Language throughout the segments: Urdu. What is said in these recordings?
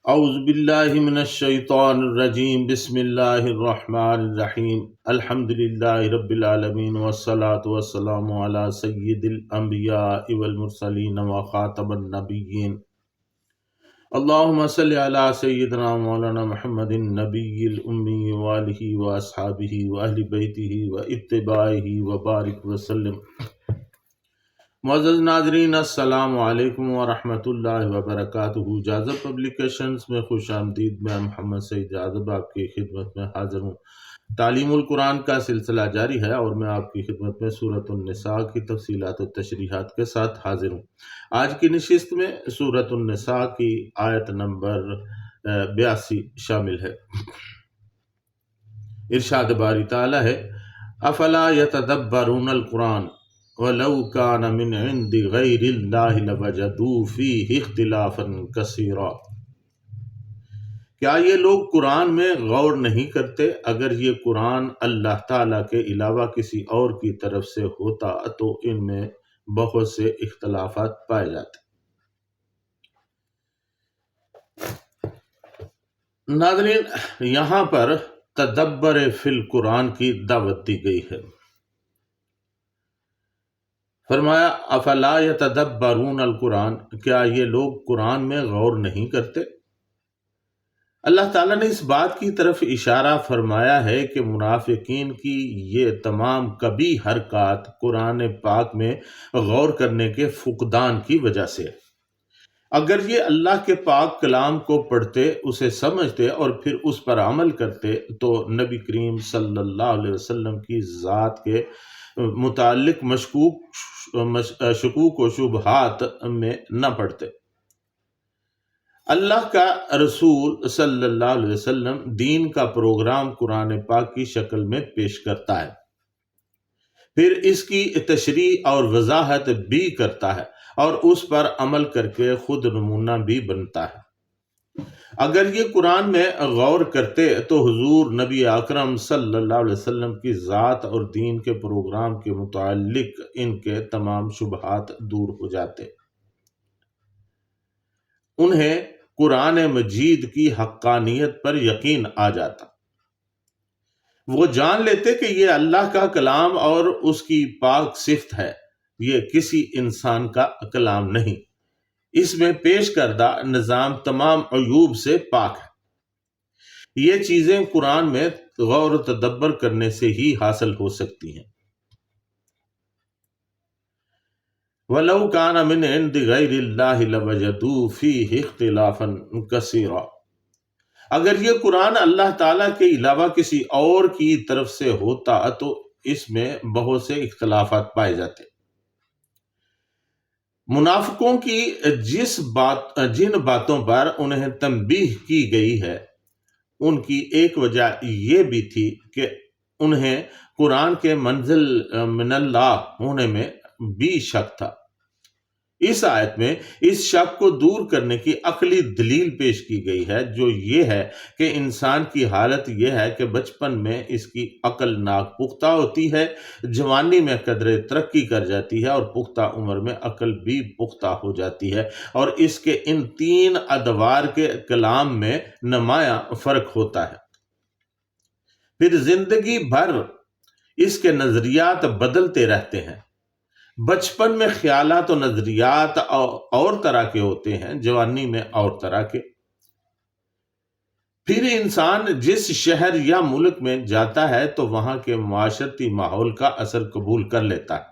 اعوذ باللہ من الشیطان الرجیم، بسم اللہ الرحمن الرحیم، الحمد للہ رب العالمین، والصلاة والسلام علی سید الانبیاء والمرسلین وخاتم النبیین۔ اللہم صلی علی سیدنا مولانا محمد النبی الامی وآلہ واصحابہ واہل بیتہ واتباعہ وبارک وسلم۔ معزز ناظرین، السلام علیکم ورحمۃ اللہ وبرکاتہ۔ جاذب پبلیکیشنز میں خوش آمدید۔ میں محمد سعید جاذب آپ کی خدمت میں حاضر ہوں۔ تعلیم القرآن کا سلسلہ جاری ہے اور میں آپ کی خدمت میں سورۃ النساء کی تفصیلات و تشریحات کے ساتھ حاضر ہوں۔ آج کی نشست میں سورۃ النساء کی آیت نمبر 82 شامل ہے۔ ارشاد باری تعالیٰ ہے، افلا یتدبرون القرآن وَلَوْ كَانَ مِنْ عِنْدِ غَيْرِ اللَّهِ لَوَجَدُوا فِيهِ اخْتِلَافًا كَثِيرًا۔ کیا یہ لوگ قرآن میں غور نہیں کرتے؟ اگر یہ قرآن اللہ تعالیٰ کے علاوہ کسی اور کی طرف سے ہوتا تو ان میں بہت سے اختلافات پائے جاتے۔ ناظرین، یہاں پر تدبر فی القرآن کی دعوت دی گئی ہے۔ فرمایا افلا یتدبرون القرآن، کیا یہ لوگ قرآن میں غور نہیں کرتے؟ اللہ تعالیٰ نے اس بات کی طرف اشارہ فرمایا ہے کہ منافقین کی یہ تمام کبھی حرکات قرآن پاک میں غور کرنے کے فقدان کی وجہ سے ہے۔ اگر یہ اللہ کے پاک کلام کو پڑھتے، اسے سمجھتے اور پھر اس پر عمل کرتے تو نبی کریم صلی اللہ علیہ وسلم کی ذات کے متعلق شکوک و شبہات میں نہ پڑتے۔ اللہ کا رسول صلی اللہ علیہ وسلم دین کا پروگرام قرآن پاک کی شکل میں پیش کرتا ہے، پھر اس کی تشریح اور وضاحت بھی کرتا ہے اور اس پر عمل کر کے خود نمونہ بھی بنتا ہے۔ اگر یہ قرآن میں غور کرتے تو حضور نبی اکرم صلی اللہ علیہ وسلم کی ذات اور دین کے پروگرام کے متعلق ان کے تمام شبہات دور ہو جاتے۔ انہیں قرآن مجید کی حقانیت پر یقین آ جاتا۔ وہ جان لیتے کہ یہ اللہ کا کلام اور اس کی پاک صفت ہے، یہ کسی انسان کا کلام نہیں۔ اس میں پیش کردہ نظام تمام عیوب سے پاک ہے۔ یہ چیزیں قرآن میں غور و تدبر کرنے سے ہی حاصل ہو سکتی ہیں۔ وَلَوْ كَانَ مِنْ عِنْدِ غَيْرِ اللَّهِ لَوَجَدُوا فِيهِ اخْتِلَافًا كَثِيرًا۔ اگر یہ قرآن اللہ تعالیٰ کے علاوہ کسی اور کی طرف سے ہوتا تو اس میں بہت سے اختلافات پائے جاتے۔ منافقوں کی جن باتوں پر انہیں تنبیہ کی گئی ہے، ان کی ایک وجہ یہ بھی تھی کہ انہیں قرآن کے منزل من اللہ ہونے میں بھی شک تھا۔ اس آیت میں اس شک کو دور کرنے کی عقلی دلیل پیش کی گئی ہے، جو یہ ہے کہ انسان کی حالت یہ ہے کہ بچپن میں اس کی عقل ناپختہ ہوتی ہے، جوانی میں قدرے ترقی کر جاتی ہے اور پختہ عمر میں عقل بھی پختہ ہو جاتی ہے، اور اس کے ان تین ادوار کے کلام میں نمایاں فرق ہوتا ہے۔ پھر زندگی بھر اس کے نظریات بدلتے رہتے ہیں۔ بچپن میں خیالات و نظریات اور طرح کے ہوتے ہیں، جوانی میں اور طرح کے۔ پھر انسان جس شہر یا ملک میں جاتا ہے تو وہاں کے معاشرتی ماحول کا اثر قبول کر لیتا ہے۔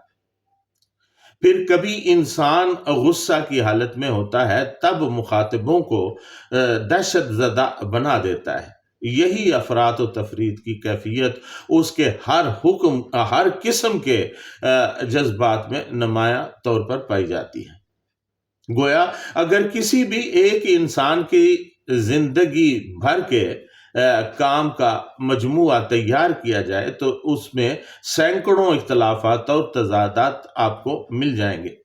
پھر کبھی انسان غصہ کی حالت میں ہوتا ہے، تب مخاطبوں کو دہشت زدہ بنا دیتا ہے۔ یہی افراط و تفریط کی کیفیت اس کے ہر قسم کے جذبات میں نمایاں طور پر پائی جاتی ہے۔ گویا اگر کسی بھی ایک انسان کی زندگی بھر کے کام کا مجموعہ تیار کیا جائے تو اس میں سینکڑوں اختلافات اور تضادات آپ کو مل جائیں گے۔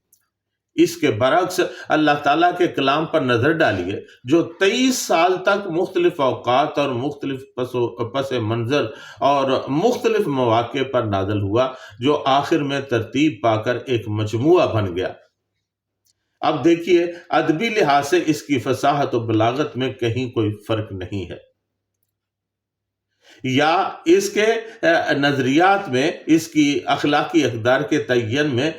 اس کے برعکس اللہ تعالیٰ کے کلام پر نظر ڈالیے، جو 23 سال تک مختلف اوقات اور مختلف پس منظر اور مختلف مواقع پر نازل ہوا، جو آخر میں ترتیب پا کر ایک مجموعہ بن گیا۔ اب دیکھیے ادبی لحاظ سے اس کی فصاحت و بلاغت میں کہیں کوئی فرق نہیں ہے، یا اس کے نظریات میں، اس کی اخلاقی اقدار کے تعین میں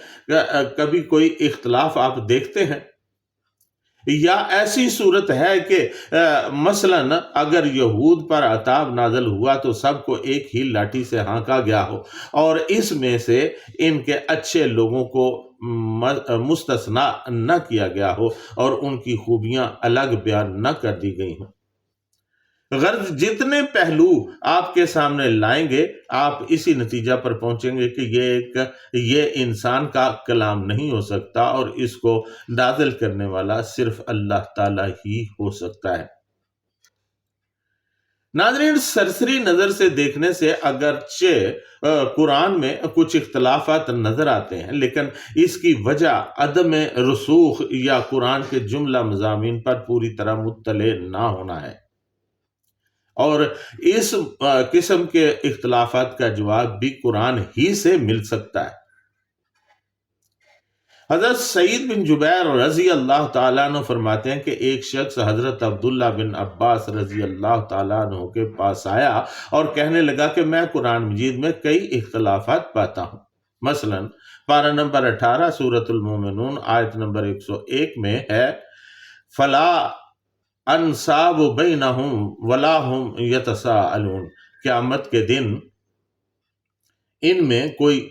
کبھی کوئی اختلاف آپ دیکھتے ہیں؟ یا ایسی صورت ہے کہ مثلا اگر یہود پر عذاب نازل ہوا تو سب کو ایک ہی لاٹھی سے ہانکا گیا ہو، اور اس میں سے ان کے اچھے لوگوں کو مستثنا نہ کیا گیا ہو اور ان کی خوبیاں الگ بیان نہ کر دی گئی ہوں؟ غرض جتنے پہلو آپ کے سامنے لائیں گے آپ اسی نتیجہ پر پہنچیں گے کہ یہ انسان کا کلام نہیں ہو سکتا، اور اس کو نازل کرنے والا صرف اللہ تعالی ہی ہو سکتا ہے۔ ناظرین، سرسری نظر سے دیکھنے سے اگرچہ قرآن میں کچھ اختلافات نظر آتے ہیں، لیکن اس کی وجہ عدم رسوخ یا قرآن کے جملہ مضامین پر پوری طرح مطلع نہ ہونا ہے، اور اس قسم کے اختلافات کا جواب بھی قرآن ہی سے مل سکتا ہے۔ حضرت سعید بن جبیر رضی اللہ تعالیٰ عنہ فرماتے ہیں کہ ایک شخص حضرت عبداللہ بن عباس رضی اللہ تعالیٰ عنہ کے پاس آیا اور کہنے لگا کہ میں قرآن مجید میں کئی اختلافات پاتا ہوں۔ مثلا پارہ نمبر 18 سورۃ المومنون آیت نمبر 101 میں ہے فلا انصاب بینہم ولا ہم یتساءلون، قیامت کے دن ان میں کوئی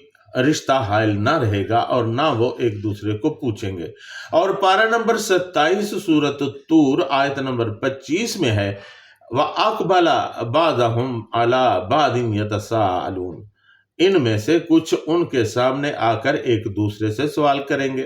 رشتہ حائل نہ رہے گا اور نہ وہ ایک دوسرے کو پوچھیں گے۔ اور پارہ نمبر 27 سورۃ الطور آیت نمبر 25 میں ہے وَأَقْبَلَ بَعْضُهُمْ عَلَى بَعْضٍ يَتَسَاءَلُونَ، ان میں سے کچھ ان کے سامنے آ کر ایک دوسرے سے سوال کریں گے۔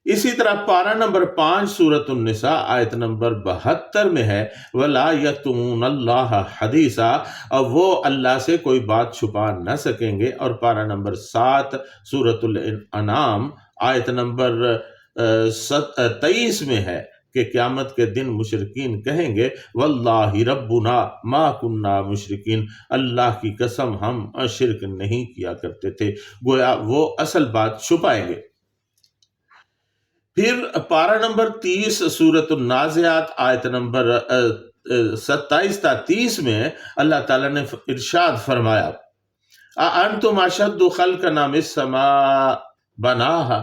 اسی طرح پارہ نمبر 5 سورۃ النساء آیت نمبر 72 میں ہے وَلَا يَكْتُمُونَ اللَّهَ حَدِيثًا، اور وہ اللہ سے کوئی بات چھپا نہ سکیں گے۔ اور پارہ نمبر 7 سورۃ الانعام آیت نمبر 23 میں ہے کہ قیامت کے دن مشرکین کہیں گے وَاللَّهِ رَبُّنَا مَا كُنَّا مُشْرِكِينَ، اللہ کی قسم ہم شرک نہیں کیا کرتے تھے، گویا وہ اصل بات چھپائیں گے۔ پھر پارہ نمبر 30 سورۃ النازعات آیت نمبر 27 تا 30 میں اللہ تعالیٰ نے ارشاد فرمایا اَأَنْتُمْ أَشَدُّ خَلْقًا أَمِ السَّمَاءُ بَنَاهَا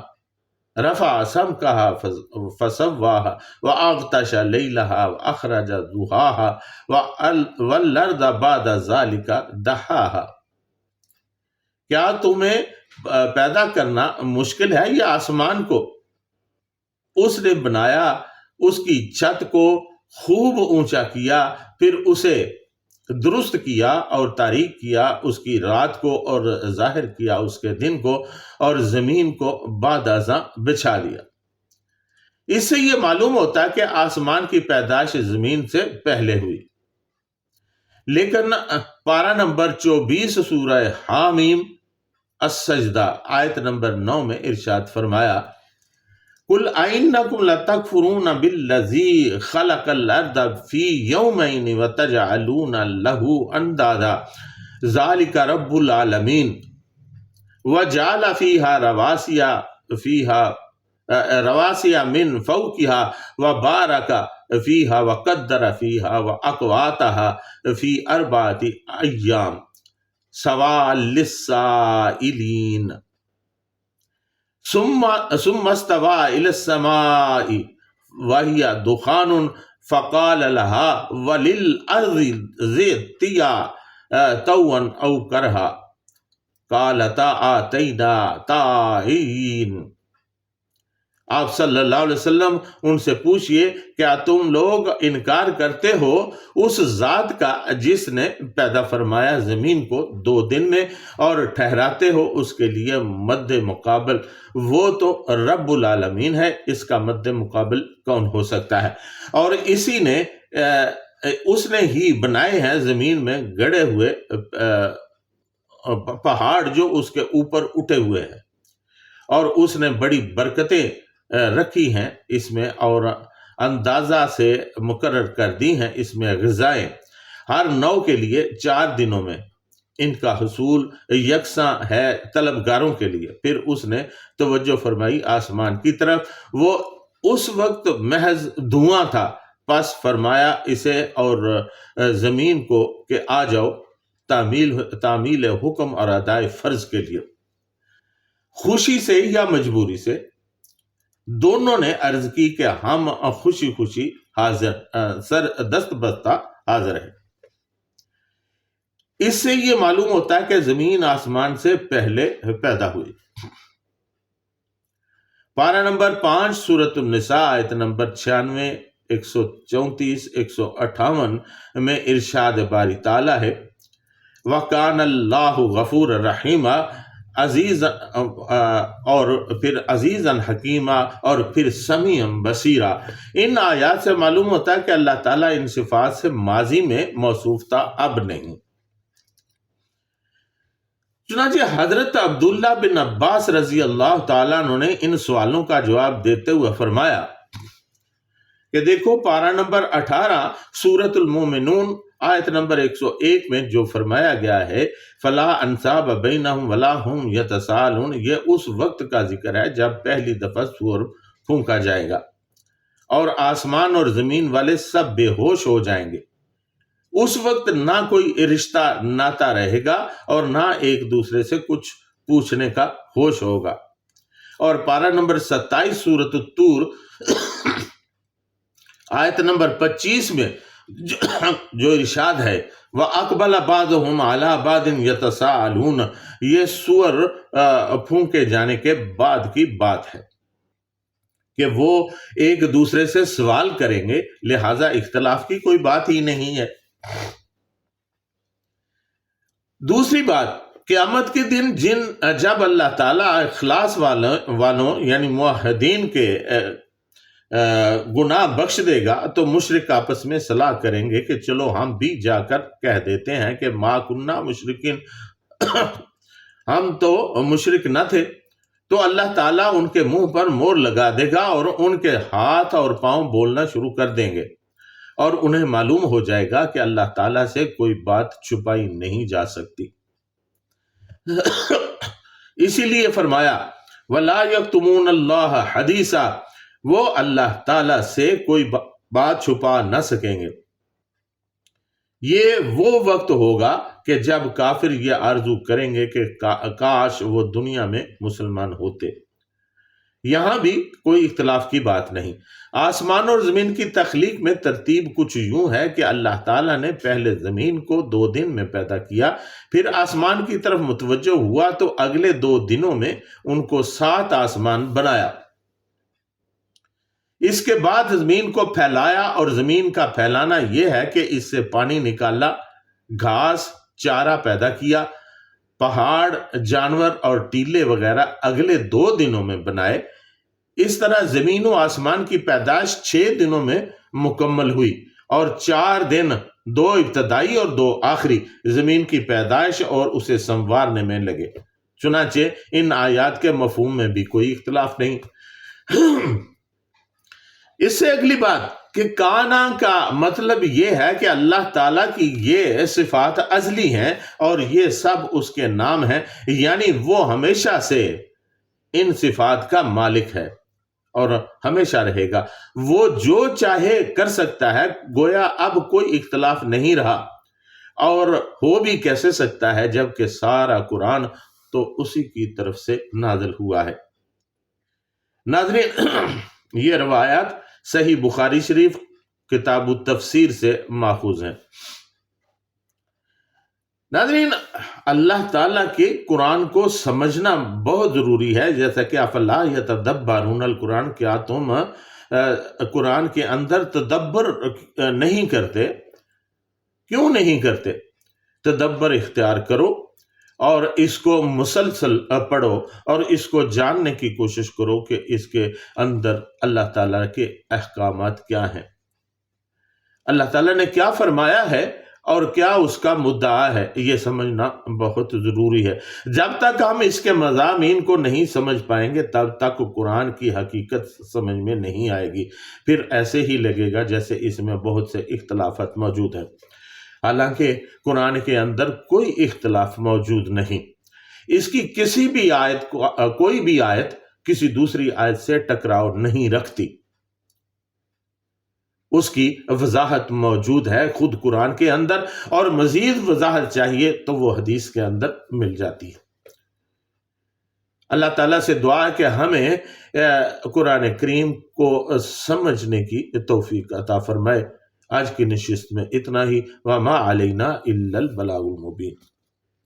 رَفَعَ سَمْكَهَا فَسَوَّاهَا وَأَغْطَشَ لَيْلَهَا وَأَخْرَجَ ضُحَاهَا وَالْأَرْضَ بَعْدَ ذَلِكَ دَحَاهَا، کیا تمہیں پیدا کرنا مشکل ہے یا آسمان کو؟ اس نے بنایا، اس کی چھت کو خوب اونچا کیا، پھر اسے درست کیا اور تاریک کیا اس کی رات کو، اور ظاہر کیا اس کے دن کو، اور زمین کو بعد ازاں بچھا دیا۔ اس سے یہ معلوم ہوتا ہے کہ آسمان کی پیدائش زمین سے پہلے ہوئی۔ لیکن پارہ نمبر 24 سورہ حامیم السجدہ آیت نمبر 9 میں ارشاد فرمایا قُلْ أَئِنَّكُمْ لَتَكْفُرُونَ بِالَّذِي خَلَقَ الْأَرْضَ فِي يَوْمَيْنِ وَتَجْعَلُونَ لَهُ أَنْدَادًا ذَلِكَ رَبُّ الْعَالَمِينَ وَجَعَلَ فِيهَا رواسي من فوقها وبارك فيها وقدر فيها وأقواتها في 4 أيام سواء للسائلين ثم استوى إلى السماء وهي دخان فقال لها وللأرض ائتيا طوعا أو كرها قالتا آتينا طائعين۔ آپ صلی اللہ علیہ وسلم ان سے پوچھئے کیا تم لوگ انکار کرتے ہو اس ذات کا جس نے پیدا فرمایا زمین کو 2 دن میں اور ٹھہراتے ہو اس کے لیے مد مقابل؟ وہ تو رب العالمین ہے، اس کا مد مقابل کون ہو سکتا ہے؟ اور اس نے ہی بنائے ہیں زمین میں گڑے ہوئے پہاڑ جو اس کے اوپر اٹھے ہوئے ہیں، اور اس نے بڑی برکتیں رکھی ہیں اس میں، اور اندازہ سے مقرر کر دی ہیں اس میں غذائیں ہر نو کے لیے 4 دنوں میں، ان کا حصول یکساں ہے طلبگاروں کے لیے۔ پھر اس نے توجہ فرمائی آسمان کی طرف، وہ اس وقت محض دھواں تھا، پس فرمایا اسے اور زمین کو کہ آ جاؤ تعمیل حکم اور ادائے فرض کے لیے۔ خوشی سے یا مجبوری سے دونوں نے عرض کی کہ ہم خوشی خوشی حاضر دست بستہ حاضر ہیں۔ اس سے یہ معلوم ہوتا ہے کہ زمین آسمان سے پہلے پیدا ہوئی۔ پارہ نمبر 5 سورۃ النساء آیت نمبر 96، 134، 158 میں ارشاد باری تعالیٰ ہے وَكَانَ اللَّهُ غَفُورًا رَحِيمًا، عزیز اور پھر عزیزاً حکیمہ اور پھر سمیعاً بصیرا۔ ان آیات سے معلوم ہوتا ہے کہ اللہ تعالیٰ ان صفات سے ماضی میں موصوف تھا، اب نہیں۔ چنانچہ حضرت عبداللہ بن عباس رضی اللہ تعالیٰ عنہ نے ان سوالوں کا جواب دیتے ہوئے فرمایا کہ دیکھو پارہ نمبر 18 سورۃ المومنون آیت نمبر 101 میں جو فرمایا گیا ہے فلا انصاب بینہم ولا ہم یتساءلون، یہ اس وقت کا ذکر ہے جب پہلی دفعہ سور پھونکا جائے گا اور آسمان اور زمین والے سب بے ہوش ہو جائیں گے۔ اس وقت نہ کوئی رشتہ ناتا رہے گا اور نہ ایک دوسرے سے کچھ پوچھنے کا ہوش ہوگا۔ اور پارہ نمبر 27 سورۃ الطور آیت نمبر 25 میں جو ارشاد ہے وَأَقْبَلَ بَعْضُهُمْ عَلَىٰ بَعْضٍ يَتَسَاءَلُونَ، یہ سور پھونکے جانے کے بعد کی بات ہے کہ وہ ایک دوسرے سے سوال کریں گے، لہٰذا اختلاف کی کوئی بات ہی نہیں ہے۔ دوسری بات، قیامت کے دن جب اللہ تعالیٰ اخلاص والوں یعنی موحدین کے گناہ بخش دے گا تو مشرک آپس میں صلاح کریں گے کہ چلو ہم بھی جا کر کہہ دیتے ہیں کہ ما کننا مشرکین، ہم تو مشرک نہ تھے۔ تو اللہ تعالیٰ ان کے منہ پر مور لگا دے گا اور ان کے ہاتھ اور پاؤں بولنا شروع کر دیں گے، اور انہیں معلوم ہو جائے گا کہ اللہ تعالیٰ سے کوئی بات چھپائی نہیں جا سکتی۔ اسی لیے فرمایا وَلَا يَكْتُمُونَ اللَّهَ حَدِيثًا، وہ اللہ تعالیٰ سے کوئی بات چھپا نہ سکیں گے۔ یہ وہ وقت ہوگا کہ جب کافر یہ آرزو کریں گے کہ کاش وہ دنیا میں مسلمان ہوتے۔ یہاں بھی کوئی اختلاف کی بات نہیں۔ آسمان اور زمین کی تخلیق میں ترتیب کچھ یوں ہے کہ اللہ تعالیٰ نے پہلے زمین کو 2 دن میں پیدا کیا، پھر آسمان کی طرف متوجہ ہوا تو اگلے 2 دنوں میں ان کو 7 آسمان بنایا۔ اس کے بعد زمین کو پھیلایا، اور زمین کا پھیلانا یہ ہے کہ اس سے پانی نکالا، گھاس چارہ پیدا کیا، پہاڑ جانور اور ٹیلے وغیرہ اگلے 2 دنوں میں بنائے۔ اس طرح زمین و آسمان کی پیدائش 6 دنوں میں مکمل ہوئی، اور 4 دن 2 ابتدائی اور 2 آخری زمین کی پیدائش اور اسے سنوارنے میں لگے۔ چنانچہ ان آیات کے مفہوم میں بھی کوئی اختلاف نہیں۔ اس سے اگلی بات کہ کانا کا مطلب یہ ہے کہ اللہ تعالیٰ کی یہ صفات ازلی ہیں اور یہ سب اس کے نام ہیں، یعنی وہ ہمیشہ سے ان صفات کا مالک ہے اور ہمیشہ رہے گا۔ وہ جو چاہے کر سکتا ہے، گویا اب کوئی اختلاف نہیں رہا، اور ہو بھی کیسے سکتا ہے جبکہ سارا قرآن تو اسی کی طرف سے نازل ہوا ہے۔ ناظرین، یہ روایات صحیح بخاری شریف کتاب التفسیر سے ماخوذ ہیں۔ ناظرین، اللہ تعالیٰ کے قرآن کو سمجھنا بہت ضروری ہے، جیسا کہ افلا یتدبرون القرآن، کیا تم قرآن کے اندر تدبر نہیں کرتے؟ کیوں نہیں کرتے؟ تدبر اختیار کرو اور اس کو مسلسل پڑھو اور اس کو جاننے کی کوشش کرو کہ اس کے اندر اللہ تعالیٰ کے احکامات کیا ہیں، اللہ تعالیٰ نے کیا فرمایا ہے اور کیا اس کا مدعا ہے، یہ سمجھنا بہت ضروری ہے۔ جب تک ہم اس کے مضامین کو نہیں سمجھ پائیں گے تب تک قرآن کی حقیقت سمجھ میں نہیں آئے گی، پھر ایسے ہی لگے گا جیسے اس میں بہت سے اختلافات موجود ہیں۔ حالانکہ قرآن کے اندر کوئی اختلاف موجود نہیں، اس کی کوئی بھی آیت کسی دوسری آیت سے ٹکراؤ نہیں رکھتی، اس کی وضاحت موجود ہے خود قرآن کے اندر، اور مزید وضاحت چاہیے تو وہ حدیث کے اندر مل جاتی ہے۔ اللہ تعالیٰ سے دعا ہے کہ ہمیں قرآن کریم کو سمجھنے کی توفیق عطا فرمائے۔ آج کی نشست میں اتنا ہی، وما علینا الا البلاغ المبین۔